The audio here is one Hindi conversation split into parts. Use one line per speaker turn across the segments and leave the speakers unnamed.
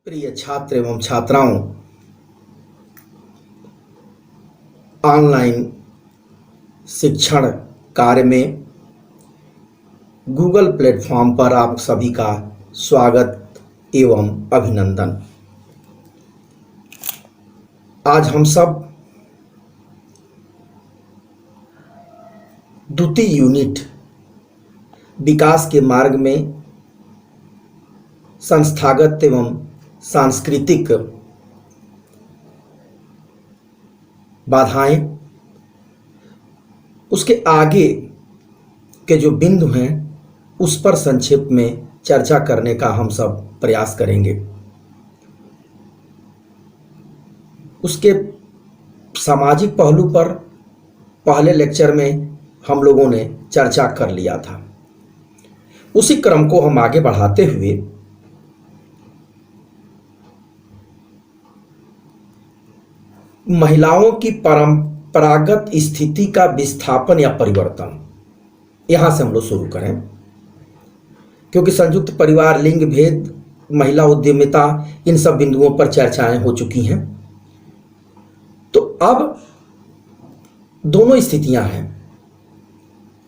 प्रिय छात्र एवं छात्राओं, ऑनलाइन शिक्षण कार्य में गूगल प्लेटफॉर्म पर आप सभी का स्वागत एवं अभिनंदन। आज हम सब द्वितीय यूनिट विकास के मार्ग में संस्थागत एवं सांस्कृतिक बाधाएं, उसके आगे के जो बिंदु हैं उस पर संक्षेप में चर्चा करने का हम सब प्रयास करेंगे। उसके सामाजिक पहलू पर पहले लेक्चर में हम लोगों ने चर्चा कर लिया था। उसी क्रम को हम आगे बढ़ाते हुए महिलाओं की परंपरागत स्थिति का विस्थापन या परिवर्तन, यहां से हम लोग शुरू करें, क्योंकि संयुक्त परिवार, लिंग भेद, महिला उद्यमिता, इन सब बिंदुओं पर चर्चाएं हो चुकी हैं। तो अब दोनों स्थितियां हैं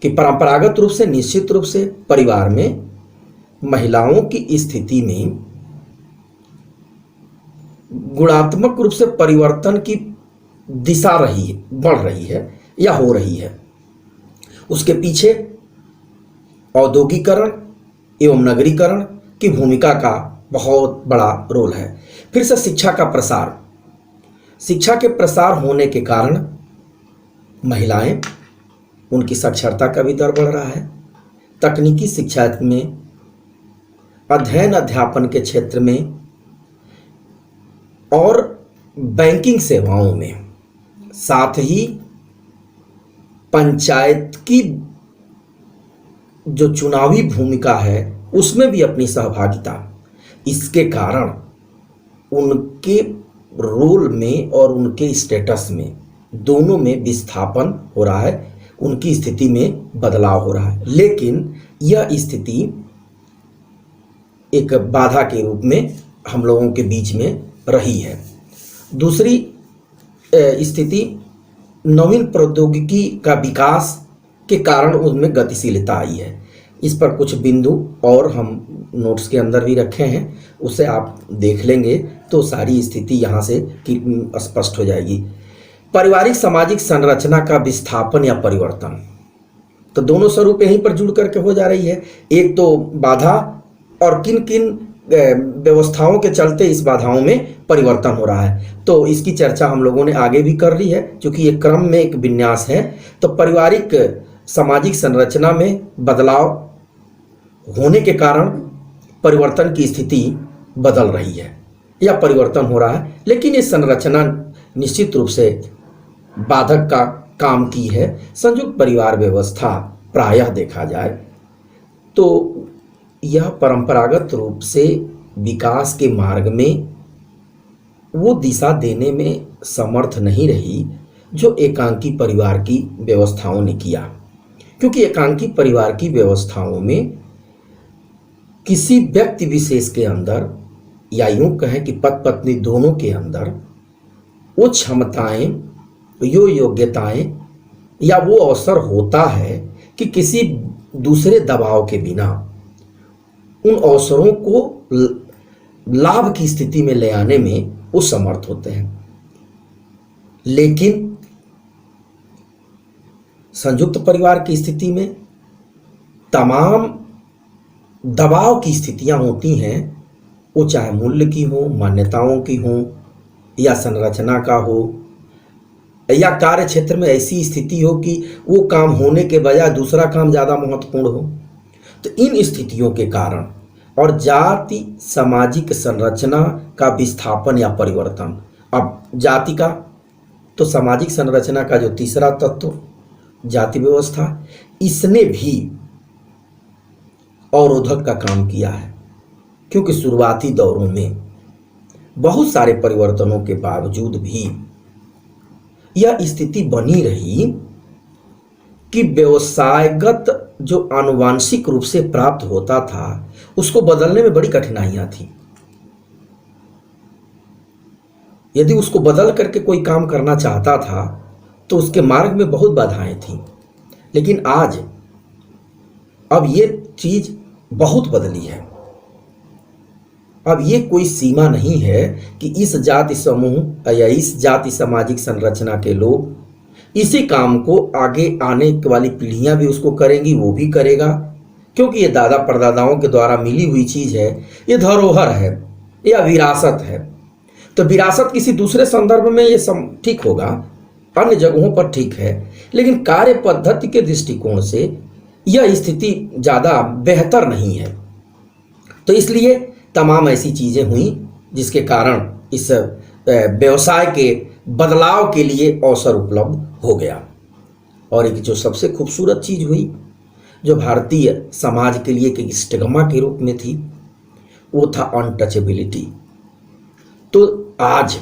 कि परंपरागत रूप से, निश्चित रूप से परिवार में महिलाओं की स्थिति में गुणात्मक रूप से परिवर्तन की दिशा बढ़ रही है या हो रही है। उसके पीछे औद्योगिकरण एवं नगरीकरण की भूमिका का बहुत बड़ा रोल है। फिर से शिक्षा के प्रसार होने के कारण महिलाएं, उनकी साक्षरता का भी दर बढ़ रहा है। तकनीकी शिक्षा में, अध्ययन अध्यापन के क्षेत्र में और बैंकिंग सेवाओं में, साथ ही पंचायत की जो चुनावी भूमिका है उसमें भी अपनी सहभागिता, इसके कारण उनके रोल में और उनके स्टेटस में, दोनों में विस्थापन हो रहा है, उनकी स्थिति में बदलाव हो रहा है। लेकिन यह स्थिति एक बाधा के रूप में हम लोगों के बीच में रही है। दूसरी स्थिति, नवीन प्रौद्योगिकी का विकास के कारण उनमें गतिशीलता आई है। इस पर कुछ बिंदु और हम नोट्स के अंदर भी रखे हैं, उसे आप देख लेंगे तो सारी स्थिति यहाँ से स्पष्ट हो जाएगी। पारिवारिक सामाजिक संरचना का विस्थापन या परिवर्तन, तो दोनों स्वरूप यहीं पर जुड़ करके हो जा रही है। एक तो बाधा और किन किन व्यवस्थाओं के चलते इस बाधाओं में परिवर्तन हो रहा है, तो इसकी चर्चा हम लोगों ने आगे भी कर ली है, क्योंकि ये क्रम में एक विन्यास है। तो पारिवारिक सामाजिक संरचना में बदलाव होने के कारण परिवर्तन की स्थिति बदल रही है या परिवर्तन हो रहा है, लेकिन ये संरचना निश्चित रूप से बाधक का काम की है। संयुक्त परिवार व्यवस्था प्रायः देखा जाए तो यह परंपरागत रूप से विकास के मार्ग में वो दिशा देने में समर्थ नहीं रही जो एकांकी परिवार की व्यवस्थाओं ने किया, क्योंकि एकांकी परिवार की व्यवस्थाओं में किसी व्यक्ति विशेष के अंदर, या यूं कहें कि पति पत्नी दोनों के अंदर, वो क्षमताएं, योग्यताएं या वो अवसर होता है कि किसी दूसरे दबाव के बिना उन अवसरों को लाभ की स्थिति में ले आने में वो समर्थ होते हैं। लेकिन संयुक्त परिवार की स्थिति में तमाम दबाव की स्थितियां होती हैं, वो चाहे मूल्य की हो, मान्यताओं की हो, या संरचना का हो, या कार्य क्षेत्र में ऐसी स्थिति हो कि वो काम होने के बजाय दूसरा काम ज़्यादा महत्वपूर्ण हो। तो इन स्थितियों के कारण और जाति सामाजिक संरचना का विस्थापन या परिवर्तन, अब जाति का तो सामाजिक संरचना का जो तीसरा तत्व जाति व्यवस्था, इसने भी अवरोधक का काम किया है, क्योंकि शुरुआती दौरों में बहुत सारे परिवर्तनों के बावजूद भी यह स्थिति बनी रही कि व्यवसायगत जो आनुवांशिक रूप से प्राप्त होता था उसको बदलने में बड़ी कठिनाइयां थी। यदि उसको बदल करके कोई काम करना चाहता था तो उसके मार्ग में बहुत बाधाएं थीं। लेकिन आज अब ये चीज बहुत बदली है। अब ये कोई सीमा नहीं है कि इस जाति समूह या इस जाति सामाजिक संरचना के लोग इसी काम को आगे आने वाली पीढ़ियां भी उसको करेंगी, वो भी करेगा, क्योंकि ये दादा परदादाओं के द्वारा मिली हुई चीज है, ये धरोहर है या विरासत है। तो विरासत किसी दूसरे संदर्भ में ये ठीक होगा, अन्य जगहों पर ठीक है, लेकिन कार्य पद्धति के दृष्टिकोण से यह स्थिति ज़्यादा बेहतर नहीं है। तो इसलिए तमाम ऐसी चीज़ें हुई जिसके कारण इस व्यवसाय के बदलाव के लिए अवसर उपलब्ध हो गया। और एक जो सबसे खूबसूरत चीज़ हुई, जो भारतीय समाज के लिए एक स्टिग्मा के रूप में थी, वो था अनटचेबिलिटी। तो आज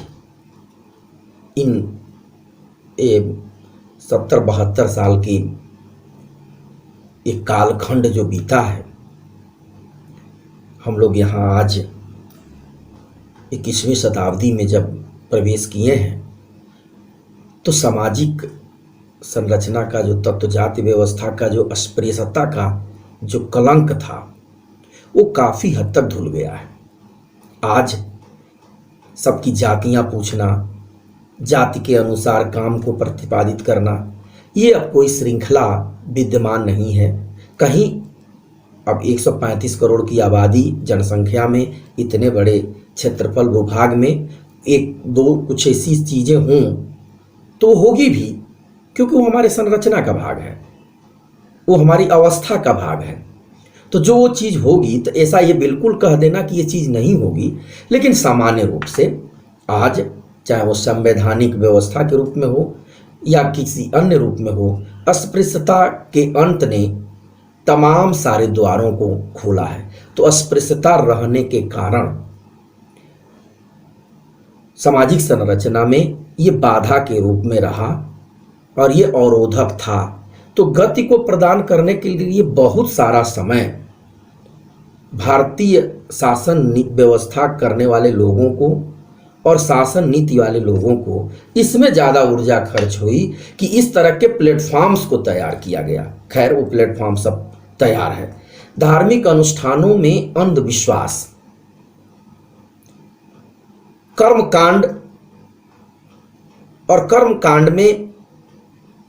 इन 70-72 साल की एक कालखंड जो बीता है, हम लोग यहाँ आज 21वीं शताब्दी में जब प्रवेश किए हैं, तो सामाजिक संरचना का जो तत्व, जाति व्यवस्था का जो अस्पृश्यता का जो कलंक था, वो काफ़ी हद तक धुल गया है। आज सबकी जातियाँ पूछना, जाति के अनुसार काम को प्रतिपादित करना, ये अब कोई श्रृंखला विद्यमान नहीं है। कहीं अब 135 करोड़ की आबादी जनसंख्या में, इतने बड़े क्षेत्रफल भूभाग में एक दो कुछ ऐसी चीज़ें हों तो होगी भी, क्योंकि वो हमारे संरचना का भाग है, वो हमारी अवस्था का भाग है। तो जो वो चीज़ होगी, तो ऐसा ये बिल्कुल कह देना कि ये चीज़ नहीं होगी, लेकिन सामान्य रूप से आज चाहे वो संवैधानिक व्यवस्था के रूप में हो या किसी अन्य रूप में हो, अस्पृश्यता के अंत ने तमाम सारे द्वारों को खोला है। तो अस्पृश्यता रहने के कारण सामाजिक संरचना में ये बाधा के रूप में रहा और ये अवरोधक था। तो गति को प्रदान करने के लिए बहुत सारा समय भारतीय शासन व्यवस्था करने वाले लोगों को और शासन नीति वाले लोगों को इसमें ज़्यादा ऊर्जा खर्च हुई कि इस तरह के प्लेटफॉर्म्स को तैयार किया गया। खैर, वो प्लेटफॉर्म सब तैयार है। धार्मिक अनुष्ठानों में अंधविश्वास, कर्मकांड और कर्मकांड में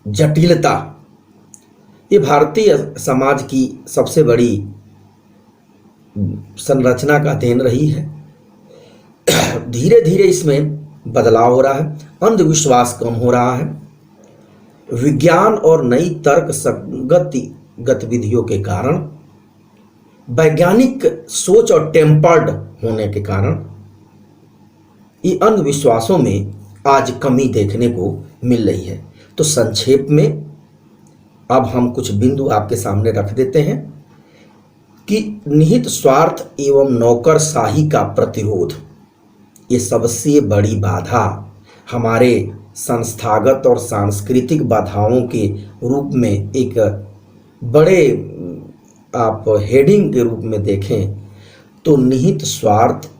जटिलता, ये भारतीय समाज की सबसे बड़ी संरचना का देन रही है। धीरे धीरे इसमें बदलाव हो रहा है, अंधविश्वास कम हो रहा है, विज्ञान और नई तर्क संगत गतिविधियों के कारण, वैज्ञानिक सोच और टेम्पर्ड होने के कारण ये अंधविश्वासों में आज कमी देखने को मिल रही है। तो संक्षेप में अब हम कुछ बिंदु आपके सामने रख देते हैं कि निहित स्वार्थ एवं नौकरशाही का प्रतिरोध, ये सबसे बड़ी बाधा हमारे संस्थागत और सांस्कृतिक बाधाओं के रूप में एक बड़े आप हेडिंग के रूप में देखें तो निहित स्वार्थ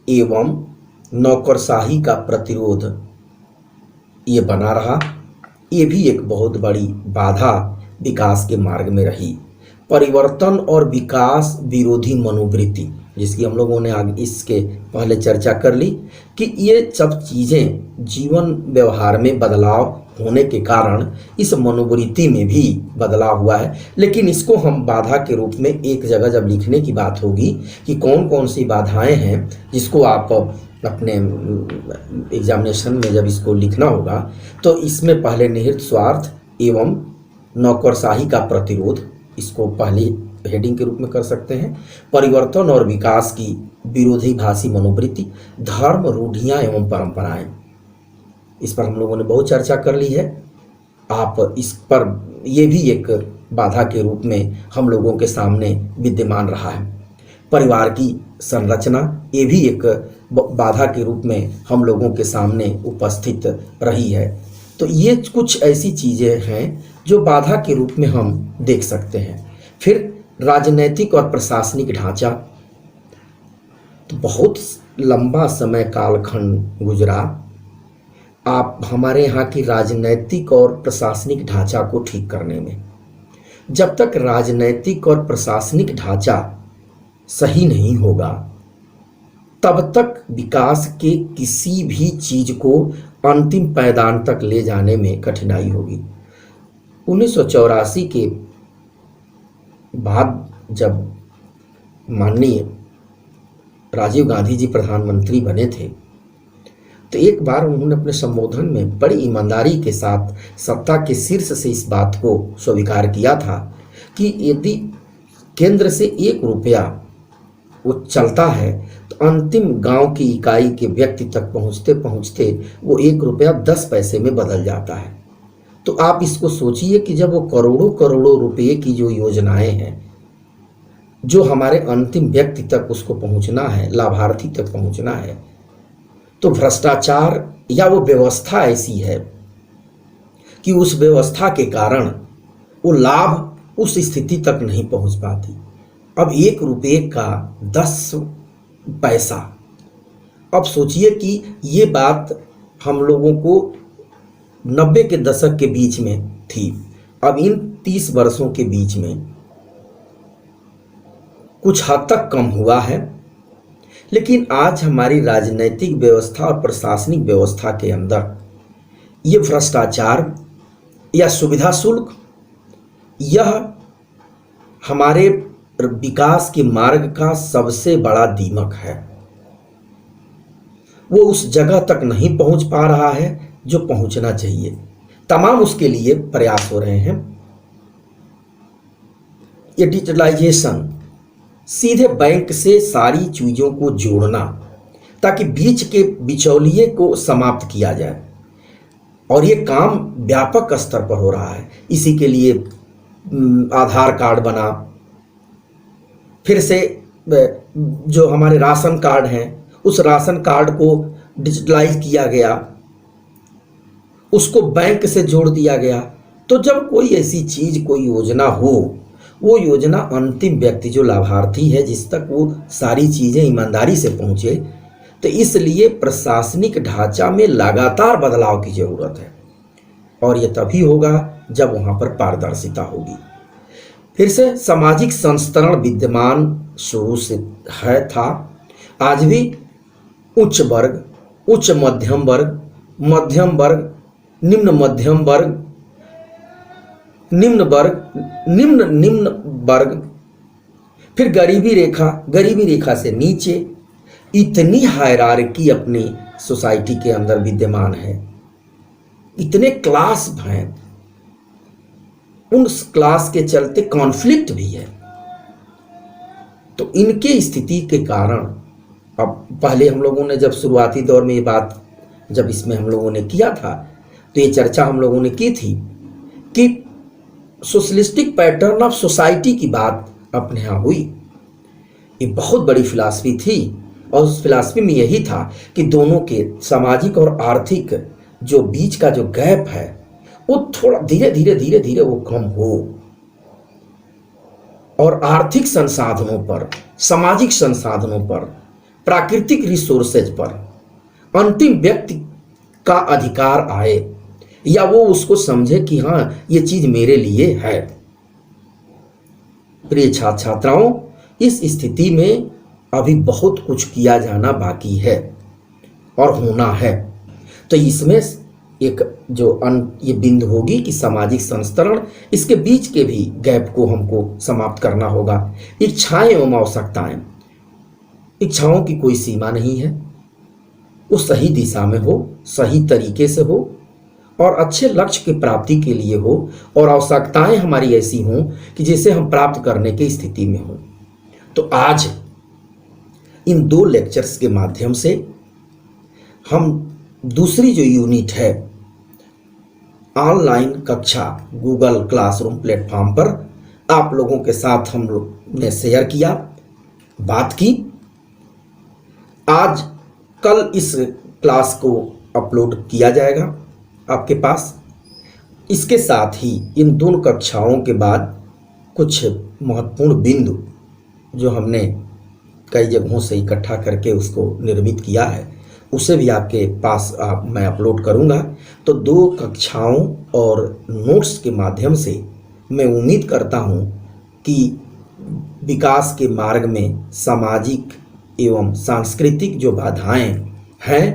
एवं नौकरशाही का प्रतिरोध ये बना रहा। ये भी एक बहुत बड़ी बाधा विकास के मार्ग में रही। परिवर्तन और विकास विरोधी मनोवृत्ति, जिसकी हम लोगों ने आगे इसके पहले चर्चा कर ली कि ये सब चीज़ें जीवन व्यवहार में बदलाव होने के कारण इस मनोवृत्ति में भी बदलाव हुआ है। लेकिन इसको हम बाधा के रूप में एक जगह जब लिखने की बात होगी कि कौन कौन सी बाधाएं हैं, जिसको आप अपने एग्जामिनेशन में जब इसको लिखना होगा, तो इसमें पहले निहित स्वार्थ एवं नौकरशाही का प्रतिरोध, इसको पहली हेडिंग के रूप में कर सकते हैं। परिवर्तन और विकास की विरोधाभासी मनोवृत्ति, धर्म, रूढ़ियाँ एवं परंपराएं, इस पर हम लोगों ने बहुत चर्चा कर ली है। आप इस पर, ये भी एक बाधा के रूप में हम लोगों के सामने विद्यमान रहा है। परिवार की संरचना, ये भी एक बाधा के रूप में हम लोगों के सामने उपस्थित रही है। तो ये कुछ ऐसी चीज़ें हैं जो बाधा के रूप में हम देख सकते हैं। फिर राजनैतिक और प्रशासनिक ढांचा, तो बहुत लंबा समय कालखंड गुजरा आप हमारे यहाँ की राजनैतिक और प्रशासनिक ढांचा को ठीक करने में। जब तक राजनैतिक और प्रशासनिक ढांचा सही नहीं होगा तब तक विकास के किसी भी चीज को अंतिम पायदान तक ले जाने में कठिनाई होगी। 1984 के बाद जब माननीय राजीव गांधी जी प्रधानमंत्री बने थे तो एक बार उन्होंने अपने संबोधन में बड़ी ईमानदारी के साथ सत्ता के शीर्ष से इस बात को स्वीकार किया था कि यदि केंद्र से 1 रुपया वो चलता है तो अंतिम गांव की इकाई के व्यक्ति तक पहुंचते पहुंचते वो 1 रुपया 10 पैसे में बदल जाता है। तो आप इसको सोचिए कि जब वो करोड़ों करोड़ों रुपए की जो योजनाएं हैं जो हमारे अंतिम व्यक्ति तक उसको पहुंचना है, लाभार्थी तक पहुंचना है, तो भ्रष्टाचार या वो व्यवस्था ऐसी है कि उस व्यवस्था के कारण वो लाभ उस स्थिति तक नहीं पहुंच पाती। अब 1 रुपये का 10 पैसा, अब सोचिए कि ये बात हम लोगों को 90 के दशक के बीच में थी। अब इन 30 वर्षों के बीच में कुछ हद तक कम हुआ है, लेकिन आज हमारी राजनैतिक व्यवस्था और प्रशासनिक व्यवस्था के अंदर ये भ्रष्टाचार या सुविधा शुल्क यह हमारे विकास के मार्ग का सबसे बड़ा दीमक है। वो उस जगह तक नहीं पहुंच पा रहा है जो पहुंचना चाहिए। तमाम उसके लिए प्रयास हो रहे हैं। ये डिजिटलाइजेशन, सीधे बैंक से सारी चीज़ों को जोड़ना ताकि बीच के बिचौलिए को समाप्त किया जाए, और ये काम व्यापक स्तर पर हो रहा है। इसी के लिए आधार कार्ड बना, फिर से जो हमारे राशन कार्ड हैं उस राशन कार्ड को डिजिटलाइज किया गया, उसको बैंक से जोड़ दिया गया। तो जब कोई ऐसी चीज़, कोई योजना हो, वो योजना अंतिम व्यक्ति जो लाभार्थी है जिस तक वो सारी चीज़ें ईमानदारी से पहुँचे, तो इसलिए प्रशासनिक ढांचा में लगातार बदलाव की ज़रूरत है, और ये तभी होगा जब वहाँ पर पारदर्शिता होगी। फिर से सामाजिक संस्तरण विद्यमान शुरू से है था, आज भी उच्च वर्ग, उच्च मध्यम वर्ग, मध्यम वर्ग, निम्न मध्यम वर्ग, निम्न वर्ग, निम्न निम्न वर्ग, फिर गरीबी रेखा से नीचे, इतनी हायरार्की अपनी सोसाइटी के अंदर विद्यमान है, इतने क्लास हैं, उन क्लास के चलते कॉन्फ्लिक्ट भी है। तो इनके स्थिति के कारण अब पहले हम लोगों ने जब शुरुआती दौर में ये बात जब इसमें हम लोगों ने किया था तो ये चर्चा हम लोगों ने की थी कि सोशलिस्टिक पैटर्न ऑफ सोसाइटी की बात अपने यहाँ हुई। ये बहुत बड़ी फिलॉसफी थी, और उस फिलॉसफी में यही था कि दोनों के सामाजिक और आर्थिक जो बीच का जो गैप है वो थोड़ा धीरे धीरे वो कम हो, और आर्थिक संसाधनों पर, सामाजिक संसाधनों पर, प्राकृतिक रिसोर्सेज पर अंतिम व्यक्ति का अधिकार आए, या वो उसको समझे कि हाँ ये चीज मेरे लिए है। प्रिय छात्र छात्राओं, इस स्थिति में अभी बहुत कुछ किया जाना बाकी है और होना है। तो इसमें एक जो ये बिंदु होगी कि सामाजिक संस्तरण, इसके बीच के भी गैप को हमको समाप्त करना होगा। इच्छाएं एवं आवश्यकताएं, इच्छाओं की कोई सीमा नहीं है, वो सही दिशा में हो, सही तरीके से हो, और अच्छे लक्ष्य की प्राप्ति के लिए हो, और आवश्यकताएं हमारी ऐसी हों कि जिसे हम प्राप्त करने की स्थिति में हों। तो आज इन 2 लेक्चर्स के माध्यम से हम दूसरी जो यूनिट है ऑनलाइन कक्षा गूगल क्लासरूम प्लेटफॉर्म पर आप लोगों के साथ हम लोग ने शेयर किया, बात की। आज कल इस क्लास को अपलोड किया जाएगा आपके पास। इसके साथ ही इन 2 कक्षाओं के बाद कुछ महत्वपूर्ण बिंदु जो हमने कई जगहों से इकट्ठा करके उसको निर्मित किया है, उसे भी आपके पास मैं अपलोड करूँगा। तो 2 कक्षाओं और नोट्स के माध्यम से मैं उम्मीद करता हूँ कि विकास के मार्ग में सामाजिक एवं सांस्कृतिक जो बाधाएं हैं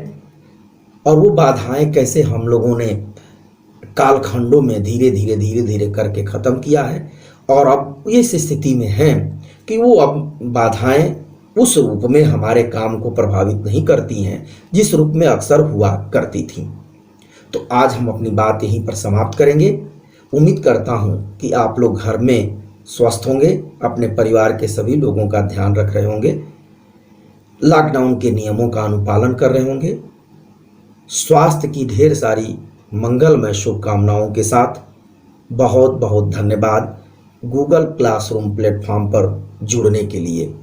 और वो बाधाएं कैसे हम लोगों ने कालखंडों में धीरे धीरे करके ख़त्म किया है और अब इस स्थिति में हैं कि वो अब बाधाएं उस रूप में हमारे काम को प्रभावित नहीं करती हैं जिस रूप में अक्सर हुआ करती थी। तो आज हम अपनी बात यहीं पर समाप्त करेंगे। उम्मीद करता हूँ कि आप लोग घर में स्वस्थ होंगे, अपने परिवार के सभी लोगों का ध्यान रख रहे होंगे, लॉकडाउन के नियमों का अनुपालन कर रहे होंगे। स्वास्थ्य की ढेर सारी मंगलमय शुभकामनाओं के साथ बहुत बहुत धन्यवाद गूगल क्लासरूम प्लेटफॉर्म पर जुड़ने के लिए।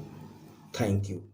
Thank you.